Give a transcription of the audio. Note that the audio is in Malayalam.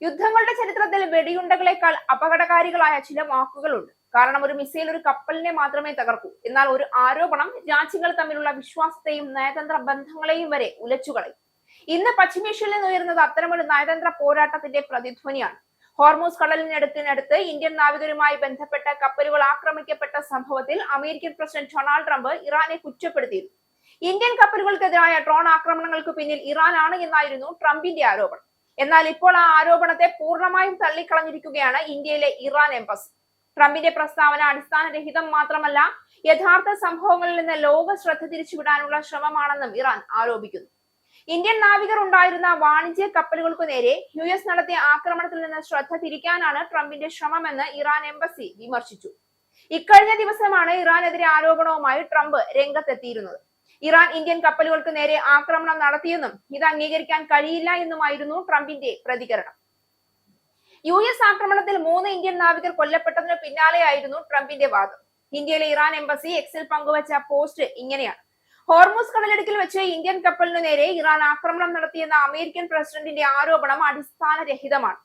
യുദ്ധങ്ങളുടെ ചരിത്രത്തിൽ വെടിയുണ്ടകളേക്കാൾ അപകടകാരികളായ ചില വാക്കുകളുണ്ട്. കാരണം ഒരു മിസൈൽ ഒരു കപ്പലിനെ മാത്രമേ തകർക്കൂ. എന്നാൽ ഒരു ആരോപണം രാജ്യങ്ങൾ തമ്മിലുള്ള വിശ്വാസത്തെയും നയതന്ത്ര ബന്ധങ്ങളെയും വരെ ഉലച്ചുകളയും. ഇന്ന് പശ്ചിമേഷ്യയിൽ നിന്ന് ഉയർന്നത് അത്തരമൊരു നയതന്ത്ര പോരാട്ടത്തിന്റെ പ്രതിധ്വനിയാണ്. ഹോർമൂസ് കടലിനടുത്ത് ഇന്ത്യൻ നാവികരുമായി ബന്ധപ്പെട്ട കപ്പലുകൾ ആക്രമിക്കപ്പെട്ട സംഭവത്തിൽ അമേരിക്കൻ പ്രസിഡന്റ് ഡൊണാൾഡ് ട്രംപ് ഇറാനെ കുറ്റപ്പെടുത്തിയിരുന്നു. ഇന്ത്യൻ കപ്പലുകൾക്കെതിരായ ഡ്രോൺ ആക്രമണങ്ങൾക്ക് പിന്നിൽ ഇറാനാണ് എന്നായിരുന്നു ട്രംപിന്റെ ആരോപണം. എന്നാൽ ഇപ്പോൾ ആ ആരോപണത്തെ പൂർണ്ണമായും തള്ളിക്കളഞ്ഞിരിക്കുകയാണ് ഇന്ത്യയിലെ ഇറാൻ എംബസി. ട്രംപിന്റെ പ്രസ്താവന അടിസ്ഥാനരഹിതം മാത്രമല്ല, യഥാർത്ഥ സംഭവങ്ങളിൽ നിന്ന് ലോക ശ്രദ്ധ തിരിച്ചുവിടാനുള്ള ശ്രമമാണെന്നും ഇറാൻ ആരോപിക്കുന്നു. ഇന്ത്യൻ നാവികർ ഉണ്ടായിരുന്ന വാണിജ്യ കപ്പലുകൾക്കു നേരെ US നടത്തിയ ആക്രമണത്തിൽ നിന്ന് ശ്രദ്ധ തിരിക്കാനാണ് ട്രംപിന്റെ ശ്രമമെന്ന് ഇറാൻ എംബസി വിമർശിച്ചു. ഇക്കഴിഞ്ഞ ദിവസമാണ് ഇറാനെതിരെ ആരോപണവുമായി ട്രംപ് രംഗത്തെത്തിയിരുന്നത്. ഇറാൻ ഇന്ത്യൻ കപ്പലുകൾക്ക് നേരെ ആക്രമണം നടത്തിയെന്നും ഇത് അംഗീകരിക്കാൻ കഴിയില്ല എന്നുമായിരുന്നു ട്രംപിന്റെ പ്രതികരണം. US ആക്രമണത്തിൽ 3 ഇന്ത്യൻ നാവികർ കൊല്ലപ്പെട്ടതിന് പിന്നാലെയായിരുന്നു ട്രംപിന്റെ വാദം. ഇന്ത്യയിലെ ഇറാൻ എംബസി എക്സിൽ പങ്കുവച്ച പോസ്റ്റ് ഇങ്ങനെയാണ്: ഹോർമൂസ് കടലിടുക്കിൽ വെച്ച് ഇന്ത്യൻ കപ്പലിനു നേരെ ഇറാൻ ആക്രമണം നടത്തിയെന്ന അമേരിക്കൻ പ്രസിഡന്റിന്റെ ആരോപണം അടിസ്ഥാനരഹിതമാണ്.